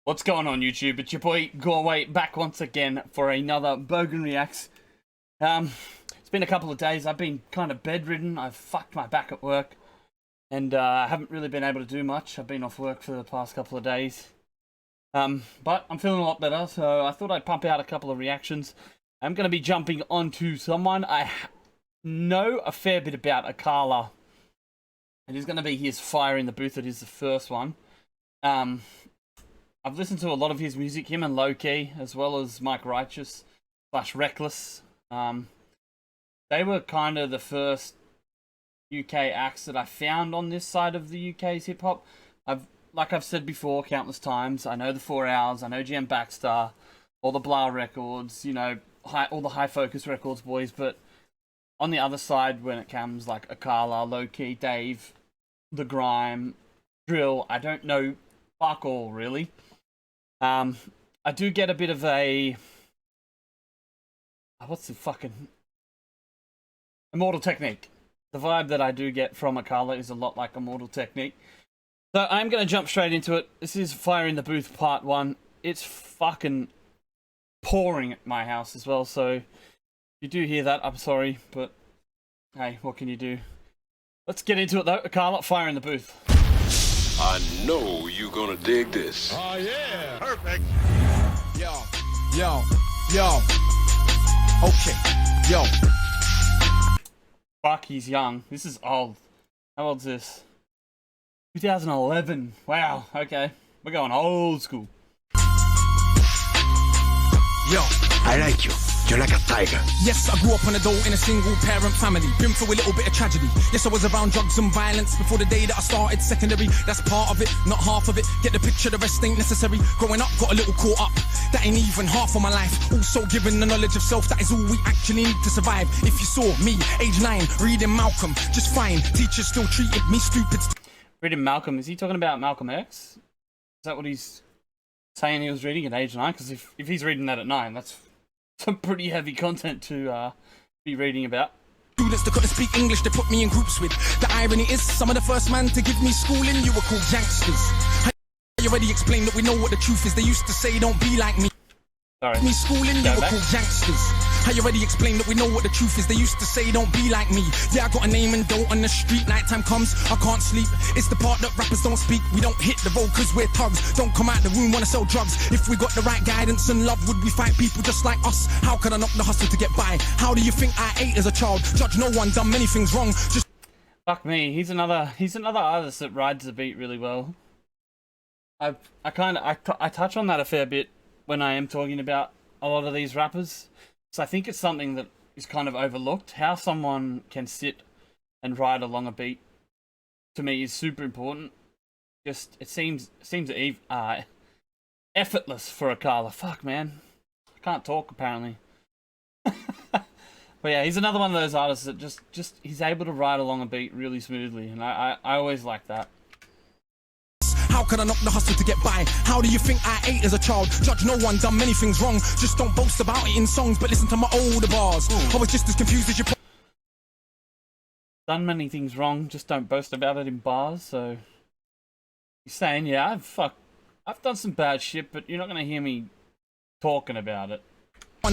What's going on, YouTube? It's your boy Galway back once again for another Bogan Reacts. It's been a couple of days. I've been kind of bedridden. I've fucked my back at work, and I haven't really been able to do much. I've been off work for the past couple of days. But I'm feeling a lot better, so I thought I'd pump out a couple of reactions. I'm going to be jumping onto someone I know a fair bit about, Akala. It is going to be his Fire in the Booth. It is the first one. I've listened to a lot of his music, him and Low-Key, as well as Mike Righteous / Reckless. They were kind of the first UK acts that I found on this side of the UK's hip-hop. Like I've said before countless times, I know the 4 Hours, I know GM Baxter, all the Blah records, you know, all the High Focus records boys, but on the other side, when it comes like Akala, Low-Key, Dave, The Grime, Drill, I don't know fuck all, really. I do get a bit of a... what's the fucking... Immortal Technique. The vibe that I do get from Akala is a lot like Immortal Technique. So I'm going to jump straight into it. This is Fire in the Booth Part 1. It's fucking pouring at my house as well, so if you do hear that, I'm sorry, but hey, what can you do? Let's get into it though. Akala, Fire in the Booth. I know you're gonna dig this. Oh yeah, perfect. Yo. Okay, yo. Fuck, he's young. This is old. How old's this? 2011. Wow, okay. We're going old school. Yo, I like you. You're like a tiger. Yes, I grew up on a dole in a single parent family. Been through a little bit of tragedy. Yes, I was around drugs and violence before the day that I started secondary. That's part of it, not half of it. Get the picture, the rest ain't necessary. Growing up, got a little caught up. That ain't even half of my life. Also given the knowledge of self, that is all we actually need to survive. If you saw me, age 9, reading Malcolm, just fine. Teachers still treated me stupid. Reading Malcolm, is he talking about Malcolm X? Is that what he's saying he was reading at age 9? Because if he's reading that at 9, that's some pretty heavy content to be reading about. Students that couldn't speak English, they put me in groups with. The irony is, some of the first man to give me schooling, you were called youngsters. I already explained that we know what the truth is. They used to say, don't be like me. Sorry. Me schooling, you were called youngsters. I already explained that we know what the truth is. They used to say, don't be like me. Yeah, I got a name and dough on the street. Nighttime comes, I can't sleep. It's the part that rappers don't speak. We don't hit the road cause we're thugs. Don't come out the room, wanna sell drugs. If we got the right guidance and love, would we fight people just like us? How could I knock the hustle to get by? How do you think I ate as a child? Judge no one, done many things wrong. Just fuck me, he's another artist that rides the beat really well. I touch on that a fair bit when I am talking about a lot of these rappers. So I think it's something that is kind of overlooked. How someone can sit and ride along a beat, to me, is super important. Just, it seems effortless for Akala. Fuck, man. I can't talk, apparently. But yeah, he's another one of those artists that just he's able to ride along a beat really smoothly. And I always like that. how could I knock the hustle to get by? How do you think I ate as a child? Judge no one, done many things wrong. Just don't boast about it in songs, but listen to my older bars. I was just as confused as you. Done many things wrong, just don't boast about it in bars. So you're saying, yeah, I've done some bad shit, but you're not gonna hear me talking about it.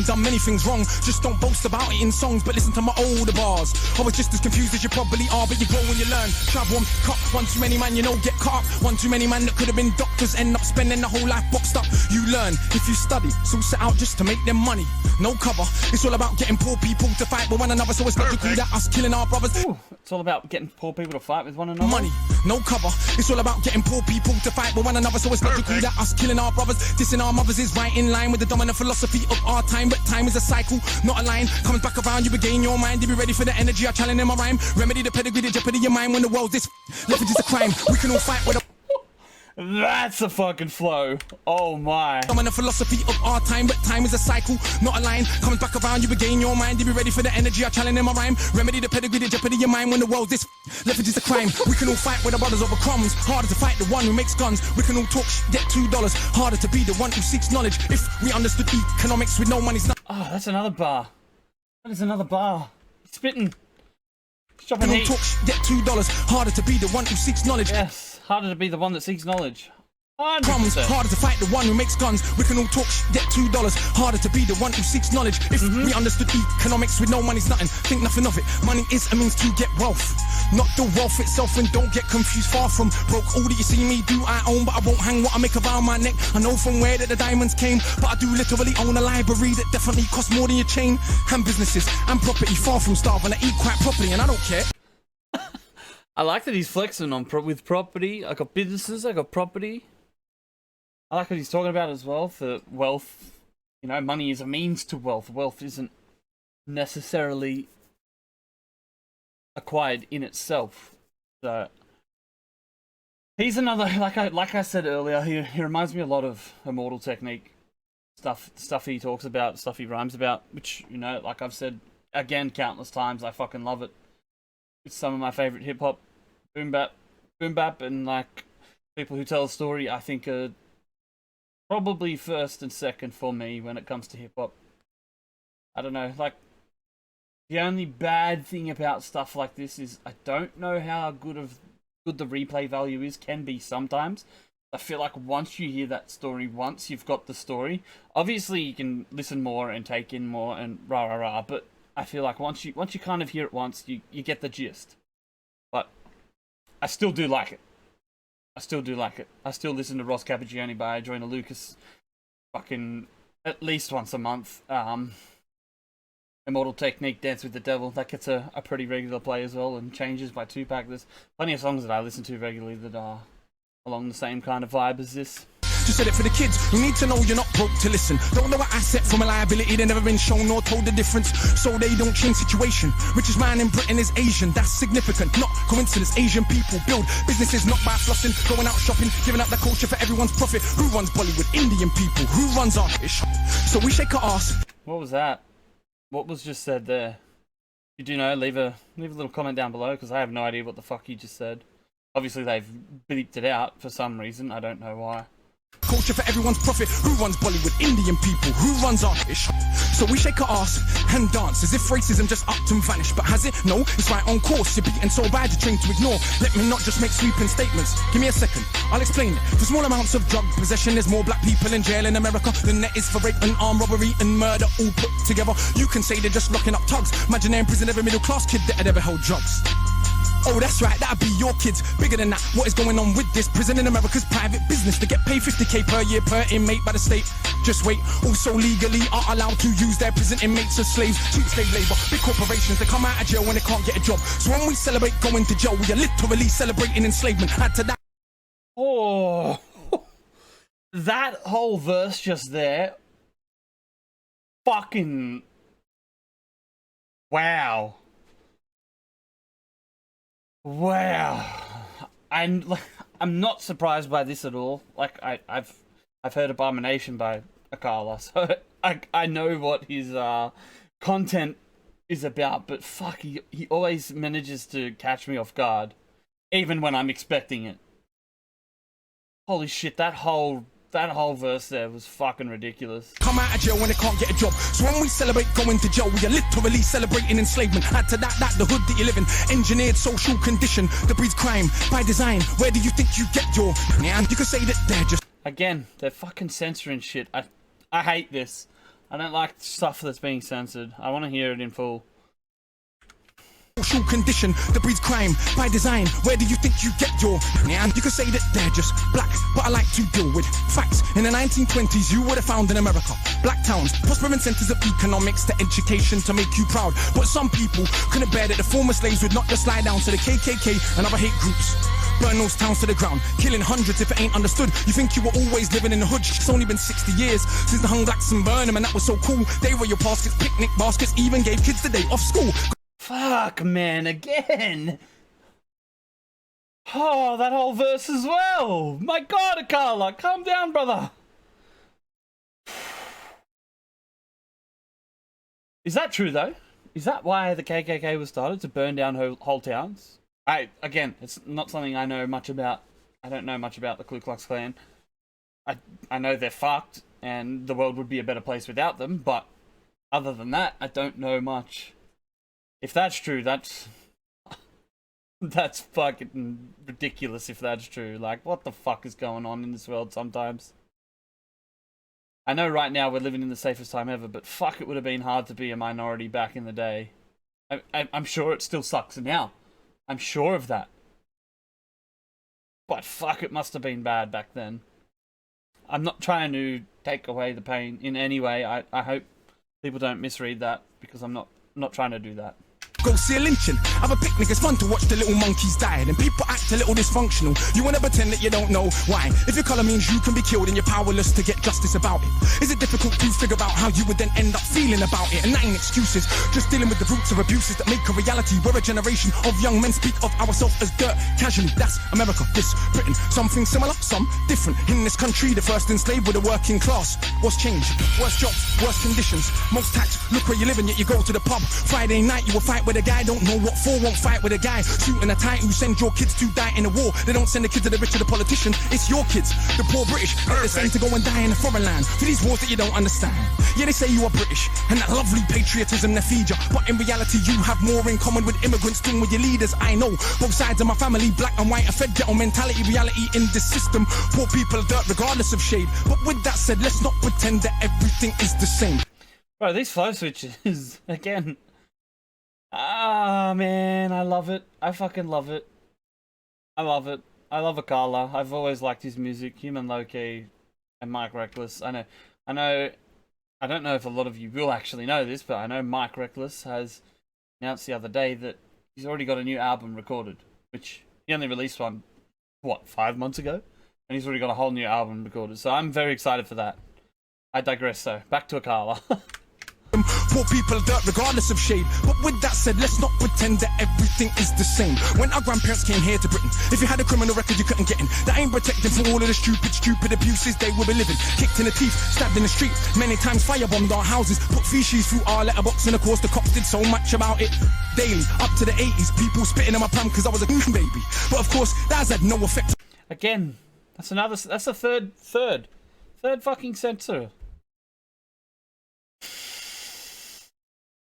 Done many things wrong, just don't boast about it in songs, but listen to my older bars. I was just as confused as you probably are, but you grow when you learn. Travel and cut, one too many man, you know, get caught up. One too many man that could have been doctors, end up spending the whole life boxed up. You learn if you study, so set out just to make them money. No cover, it's all about getting poor people to fight with one another, so it's logical that us killing our brothers. Ooh, it's all about getting poor people to fight with one another. Money, no cover, it's all about getting poor people to fight with one another, so it's logical that us killing our brothers, dissing our mothers is right in line with the dominant philosophy of our time. But time is a cycle, not a line. Comes back around, you regain your mind. You be ready for the energy I challenge in my rhyme. Remedy the pedigree, the jeopardy of your mind when the world's this. Leverage is a crime. We can all fight with a. That's a fucking flow. Oh my. I'm in the philosophy of our time, but time is a cycle, not a line. Comes back around, you regain your mind. You be ready for the energy I challenge in my rhyme. Remedy the pedigree, the jeopardy of your mind when the world's this. Leverage is a crime. We can all fight with our brothers over crumbs. Harder to fight the one who makes guns. We can all talk get $2. Harder to be the one who seeks knowledge. If we understood economics with no money's not. Oh, that's another bar. That is another bar. He's spitting. We can all talk get $2. Harder to be the one who seeks knowledge. Yes, harder to be the one that seeks knowledge. Crumbs, 100%. harder to fight the one who makes guns. We can all talk get $2. Harder to be the one who seeks knowledge. If we understood economics with no money's nothing, think nothing of it. Money is a means to get wealth, not the wealth itself. And don't get confused, far from broke. All that you see me do, I own, but I won't hang what I make around my neck. I know from where that the diamonds came, but I do literally own a library that definitely costs more than your chain. And businesses and property, far from starving. I eat quite properly, and I don't care. I like that he's flexing on with property. I got businesses, I got property. I like what he's talking about as well, for wealth. You know, money is a means to wealth. Wealth isn't necessarily acquired in itself. So he's another, like I said earlier, he reminds me a lot of Immortal Technique stuff he talks about, stuff he rhymes about, which, you know, like I've said again countless times, I fucking love it. It's some of my favorite hip hop, boom bap, and like people who tell a story, I think are probably first and second for me when it comes to hip hop. I don't know, like the only bad thing about stuff like this is I don't know how good the replay value can be sometimes. I feel like once you hear that story, once you've got the story, obviously you can listen more and take in more and rah rah rah, but I feel like once you kind of hear it once, you get the gist. But I still do like it. I still listen to Ross Cappuccioni by Joyner Lucas fucking at least once a month. Immortal Technique, Dance with the Devil, that gets a pretty regular play as well, and Changes by Tupac. There's plenty of songs that I listen to regularly that are along the same kind of vibe as this. Just said it for the kids who need to know you're not broke to listen. Don't know an asset from a liability, they've never been shown or told the difference, so they don't change situation. Richest man in Britain is Asian, that's significant, not coincidence. Asian people build businesses not by flossing, going out shopping, giving up the culture for everyone's profit. Who runs Bollywood? Indian people. Who runs our ish? So we shake our ass. What was that? What was just said there? If you do know, leave a little comment down below, because I have no idea what the fuck he just said. Obviously they've bleeped it out for some reason, I don't know why. Culture for everyone's profit. Who runs Bollywood? Indian people. Who runs our ish? So we shake our ass and dance as if racism just upped and vanished. But has it? No, it's right on course. You're beaten so bad you're trained to ignore. Let me not just make sweeping statements. Give me a second, I'll explain it. For small amounts of drug possession, there's more black people in jail in America than there is for rape and armed robbery and murder all put together. You can say they're just locking up thugs. Imagine they're in prison, every middle class kid that had ever held drugs. Oh, that's right, that'd be your kids. Bigger than that, what is going on with this? Prison in America's private business. They get paid $50K per year per inmate by the state. Just wait, also legally are allowed to use their prison inmates as slaves. Cheap slave labor, big corporations, they come out of jail when they can't get a job. So when we celebrate going to jail, we are literally celebrating enslavement. Add to that. Oh, that whole verse just there. Fucking wow. Wow, I'm not surprised by this at all. Like I've heard Abomination by Akala, so I know what his content is about. But fuck, he always manages to catch me off guard, even when I'm expecting it. Holy shit, that whole verse there was fucking ridiculous. Come out of jail when they can't get a job. So when we celebrate going to jail, we are literally celebrating enslavement. Add to that the hood that you live in. Engineered social condition that breeds crime by design. Where do you think you get your... And you can say that they're just... Again, they're fucking censoring shit. I hate this. I don't like stuff that's being censored. I want to hear it in full. Social condition that breeds crime by design. Where do you think you get your... And you can say that they're just black, but I like to deal with facts. In the 1920s, you would have found in America black towns, prospering centers of economics to education to make you proud. But some people couldn't bear that the former slaves would not just lie down to the KKK and other hate groups. Burn those towns to the ground, killing hundreds if it ain't understood. You think you were always living in the hood? It's only been 60 years since the hung blacks and burned them, and that was so cool. They were your baskets, picnic baskets, even gave kids the day off school. Fuck, man, again. Oh, that whole verse as well. My God, Akala, calm down, brother. Is that true, though? Is that why the KKK was started, to burn down whole towns? Again, it's not something I know much about. I don't know much about the Ku Klux Klan. I know they're fucked, and the world would be a better place without them, but other than that, I don't know much. If that's true, that's That's fucking ridiculous if that's true. Like, what the fuck is going on in this world sometimes? I know right now we're living in the safest time ever, but fuck, it would have been hard to be a minority back in the day. I'm sure it still sucks now. I'm sure of that. But fuck, it must have been bad back then. I'm not trying to take away the pain in any way. I hope people don't misread that, because I'm not trying to do that. Go see a lynching, have a picnic, it's fun to watch the little monkeys die. And people act a little dysfunctional, you wanna pretend that you don't know why. If your colour means you can be killed and you're powerless to get justice about it, is it difficult to figure out how you would then end up feeling about it? And that ain't excuses, just dealing with the roots of abuses that make a reality where a generation of young men speak of ourselves as dirt casually. That's America, this Britain, something similar, some different. In this country, the first enslaved were the working class. What's changed? Worse jobs, worse conditions, most tax. Look where you live and yet you go to the pub. Friday night you will fight with a guy, don't know what for, won't fight with a guy. Shooting a tight who send your kids to die in a war. They don't send the kids to the rich or the politician, it's your kids. The poor British get the same to go and die in a foreign land for these wars that you don't understand. Yeah, they say you are British and that lovely patriotism they feed you, but in reality you have more in common with immigrants than with your leaders. I know both sides of my family, black and white, are fed ghetto mentality, reality in this system. Poor people are dirt regardless of shade. But with that said, let's not pretend that everything is the same. Bro, these flow switches, again. Ah, man, I love it. I fucking love it. I love it. I love Akala. I've always liked his music. Him and Loki and Mike Reckless. I don't know if a lot of you will actually know this, but I know Mike Reckless has announced the other day that he's already got a new album recorded, which he only released one, what, 5 months ago? And he's already got a whole new album recorded. So I'm very excited for that. I digress though. Back to Akala. Poor people are dirt regardless of shade. But with that said, let's not pretend that everything is the same. When our grandparents came here to Britain, if you had a criminal record you couldn't get in. That ain't protecting from all of the stupid abuses they will be living. Kicked in the teeth, stabbed in the street, many times firebombed our houses, put feces through our letterbox, and of course the cops did so much about it. Daily, up to the 80s, people spitting in my pram because I was a baby. But of course, that has had no effect. Again, that's a third fucking censor.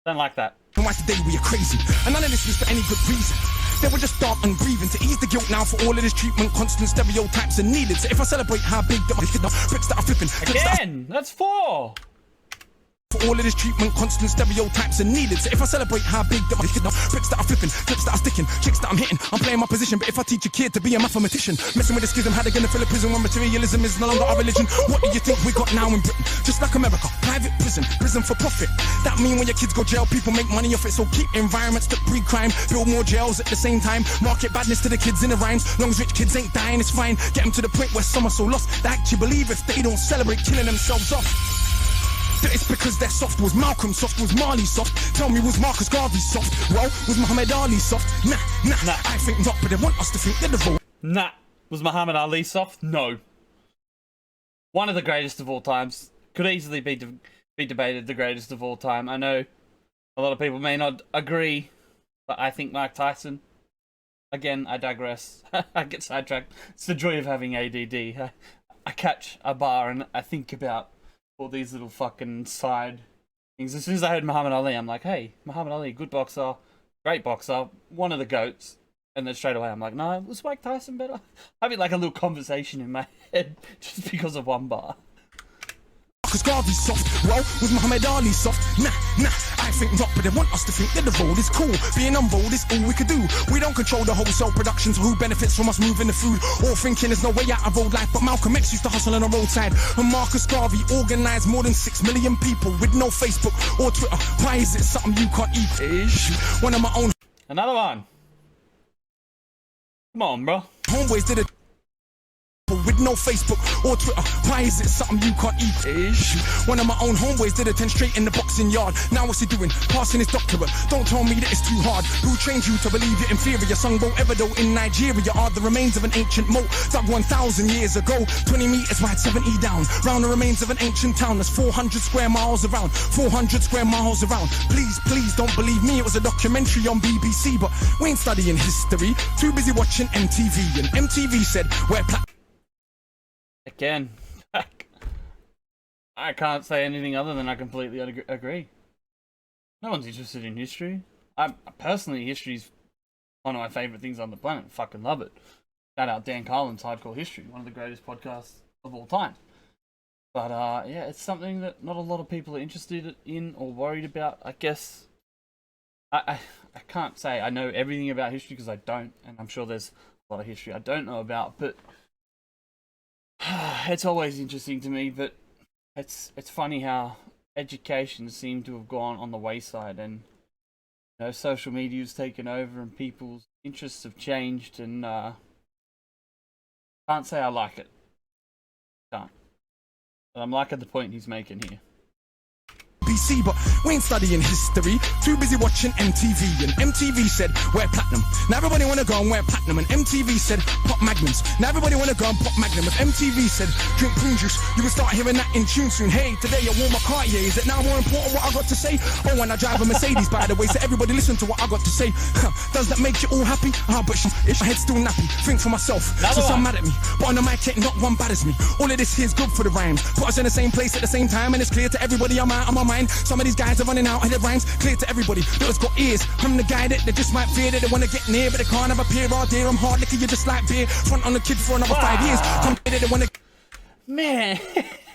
Don't like that. And why today we are crazy, and none of this was for any good reason. They were just dark and grieving to ease the guilt now for all of this treatment. Constant stereotypes are needed. So if I celebrate how big the bricks that are flipping, again, that's 4. For all of this treatment, constant stereotypes are needed. So if I celebrate how big the bricks that are flipping, clips that are sticking, chicks that I'm hitting, I'm playing my position. But if I teach a kid to be a mathematician, messing with the schism, how they gonna fill a prison when materialism is no longer our religion? What do you think we got now in Britain? Just like America, private prison for profit. That mean when your kids go jail, people make money off it. So keep environments that breed crime, build more jails at the same time. Market badness to the kids in the rhymes. Long as rich kids ain't dying, it's fine. Get them to the point where some are so lost they actually believe if they don't celebrate killing themselves off. That it's because they're soft. Was Malcolm soft? Was Marley soft? Tell me, was Marcus Garvey soft? Well, was Muhammad Ali soft? Nah, I think not, but they want us to think they're the vote. Nah. Was Muhammad Ali soft? No. One of the greatest of all times. Could easily be debated the greatest of all time. I know a lot of people may not agree, but I think Mike Tyson. Again, I digress. I get sidetracked. It's the joy of having ADD. I catch a bar and I think about all these little fucking side things. As soon as I heard Muhammad Ali, I'm like, hey, Muhammad Ali, good boxer, great boxer, one of the GOATs. And then straight away I'm like, no, was Mike Tyson better? Having like a little conversation in my head just because of one bar. Marcus Garvey soft, well, was Muhammad Ali soft? Nah, I think not, but they want us to think that the road is cool. Being on board is all we could do. We don't control the wholesale production, so who benefits from us moving the food? Or thinking there's no way out of road life, but Malcolm X used to hustle on the roadside. And Marcus Garvey organised more than 6 million people with no Facebook or Twitter. Why is it something you can't eat? Ish. One of my own. Another one. Come on, bro. Homeboys did it. With no Facebook or Twitter, why is it something you can't eat? Ish. One of my own homeboys did attend straight in the boxing yard. Now what's he doing? Passing his doctorate. Don't tell me that it's too hard. Who trained you to believe you're inferior? Sungbo Ebedo in Nigeria are the remains of an ancient moat dug 1,000 years ago. 20 meters wide, 70 down. Round the remains of an ancient town that's 400 square miles around. 400 square miles around. Please don't believe me. It was a documentary on BBC, but we ain't studying history. Too busy watching MTV, and MTV said we're Again, I can't say anything other than I completely agree. No one's interested in history. Personally, history's one of my favorite things on the planet. Fucking love it. Shout out Dan Carlin's Hardcore History, one of the greatest podcasts of all time. But yeah, it's something that not a lot of people are interested in or worried about. I guess I can't say I know everything about history because I don't, and I'm sure there's a lot of history I don't know about. But it's always interesting to me. But it's funny how education seemed to have gone on the wayside, and you know, social media's taken over, and people's interests have changed, and can't say I like it. Can't. But I'm liking the point he's making here. BC, but we ain't studying history. Too busy watching MTV, and MTV said wear platinum. Now everybody wanna go and wear platinum, and MTV said pop magnums. Now everybody wanna go and pop magnum. If MTV said drink prune juice, you will start hearing that in tune soon. Hey, today I wore my Cartier. Is it now more important what I got to say? Oh, when I drive a Mercedes, by the way, so everybody listen to what I got to say. Does that make you all happy? But my head's still nappy. Think for myself, so some mad at me, but on the mic ain't not one bad as me. All of this here's good for the rhymes. Put us in the same place at the same time, and it's clear to everybody I'm out of my mind. Some of these guys are running out of their rhymes. Clear to everybody that has got ears. I'm the guy that they just might fear, that they wanna get near, but they can't have a peer. All dear, I'm hard liquor, you just like beer. Front on the kid for another 5 years. Come that they wanna. Man,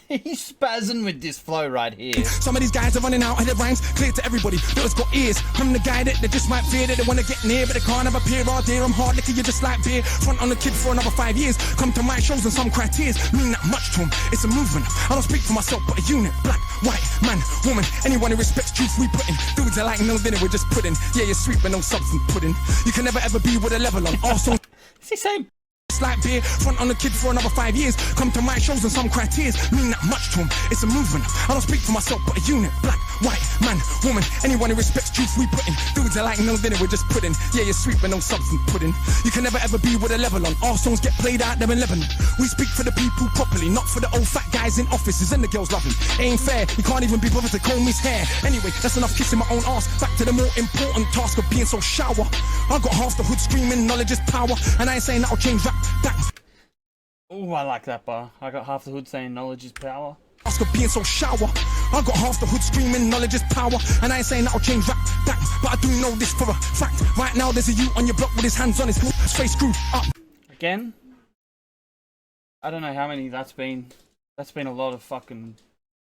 he's spazzing with this flow right here. Some of these guys are running out of their rhymes. Clear to everybody that has got ears. I'm the guy that they just might fear, that they wanna get near, but they can't have a peer. All dear, I'm hard liquor, you just like beer. Front on the kid for another 5 years. Come to my shows and some criteria mean that much to them. It's a movement. I don't speak for myself, but a unit. Black, white, man, woman. Anyone who respects truth, we put in. Dudes are like no dinner, we're just pudding. Yeah, you're sweet, but no substance pudding. You can never ever be with a level on. Also, is he saying? Like beer, front on the kid for another 5 years. Come to my shows and some criteria mean that much to them. It's a movement. I don't speak for myself, but a unit. Black, white, man, woman. Anyone who respects truth, we put in. Dudes are like no dinner, we're just pudding. Yeah, you're sweet, but no substance pudding. You can never ever be with a level on. Our songs get played out there in Lebanon. We speak for the people properly, not for the old fat guys in offices and the girls love him. Ain't fair, you can't even be bothered to comb his hair. Anyway, that's enough kissing my own ass. Back to the more important task of being so shower. I got half the hood screaming, knowledge is power. And I ain't saying that'll change rap. That. Oh, I like that bar. I got half the hood saying knowledge is power. Ask of being so shower. I got half the hood screaming knowledge is power. And I ain't saying that'll change rap that, but I do know this for a fact. Right now there's a youth on your block with his hands on his face screwed up. Again? I don't know how many that's been. That's been a lot of fucking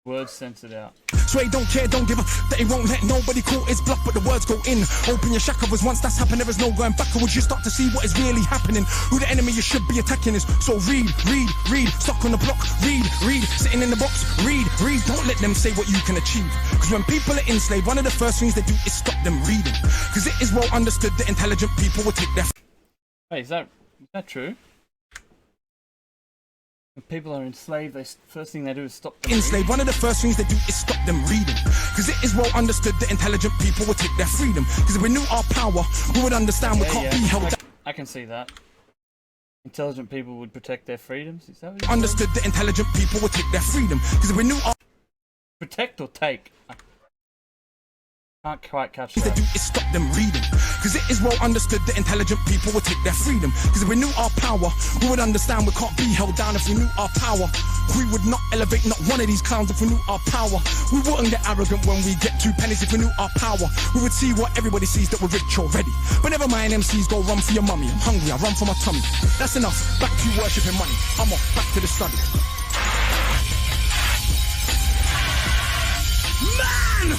words censored out. So he don't care, don't give a that he won't let nobody call his bluff, but the words go in. Open your shack covers once that's happened, there is no going backwards. You start to see what is really happening. Who the enemy you should be attacking is. So read, stuck on the block, read, sitting in the box, read. Don't let them say what you can achieve. Cause when people are enslaved, one of the first things they do is stop them reading. Cause it is well understood that intelligent people will take their. Wait, is that true? When people are enslaved, first thing they do is stop them enslaved. One of the first things they do is stop them reading. Cause it is well understood that intelligent people will take their freedom. Cause if we knew our power, we would understand we can't be held down. I can see that. Intelligent people would protect their freedoms. Is that what you understood that intelligent people would take their freedom. Cause if we knew our protect or take? Can't quite catch that. They do is stop them reading. Cause it is well understood that intelligent people will take their freedom. Cause if we knew our power, we would understand we can't be held down. If we knew our power, we would not elevate not one of these clowns. If we knew our power, we wouldn't get arrogant when we get 2 pennies. If we knew our power, we would see what everybody sees, that we're rich already. But never mind, MCs go run for your mummy. I'm hungry, I run for my tummy. That's enough, back to worshipping money. I'm off, back to the study. Man!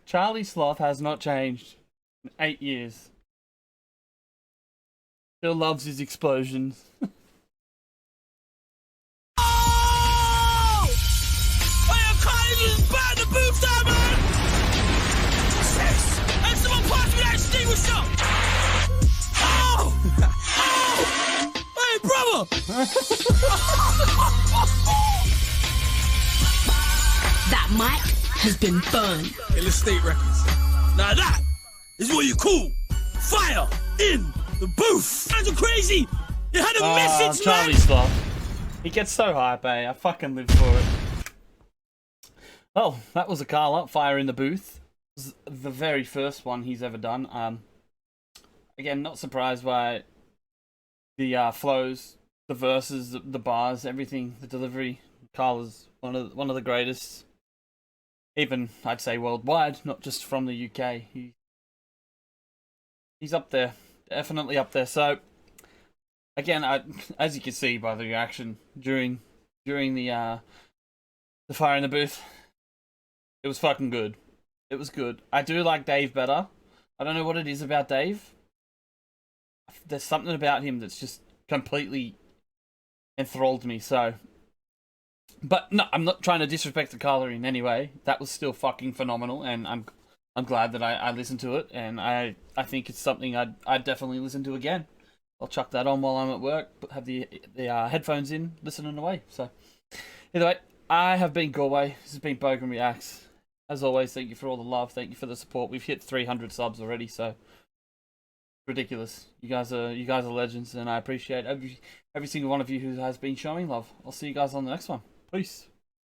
Charlie Sloth has not changed in 8 years. Still loves his explosions. That mic has been burned. Illustrate Records. Now that is what you call fire in the booth. Fans are crazy. You had a message, Charlie Sloth. He gets so hype, eh? I fucking live for it. Well, that was Akala, Fire in the Booth. It was the very first one he's ever done. Again, not surprised by the flows, the verses, the bars, everything, the delivery. Akala's one of the greatest, even I'd say worldwide, not just from the UK. He's up there, definitely up there. So again, as you can see by the reaction during the fire in the booth, it was fucking good. It was good. I do like Dave better. I don't know what it is about Dave. There's something about him that's just completely enthralled me. So, but no, I'm not trying to disrespect Akala in any way. That was still fucking phenomenal, and I'm glad that I listened to it, and I think it's something I'd definitely listen to again. I'll chuck that on while I'm at work, have the headphones in, listening away. So, either way, I have been Galway. This has been Bogan Reacts. As always, thank you for all the love. Thank you for the support. We've hit 300 subs already, so ridiculous. You guys are legends, and I appreciate every single one of you who has been showing love. I'll see you guys on the next one. Peace.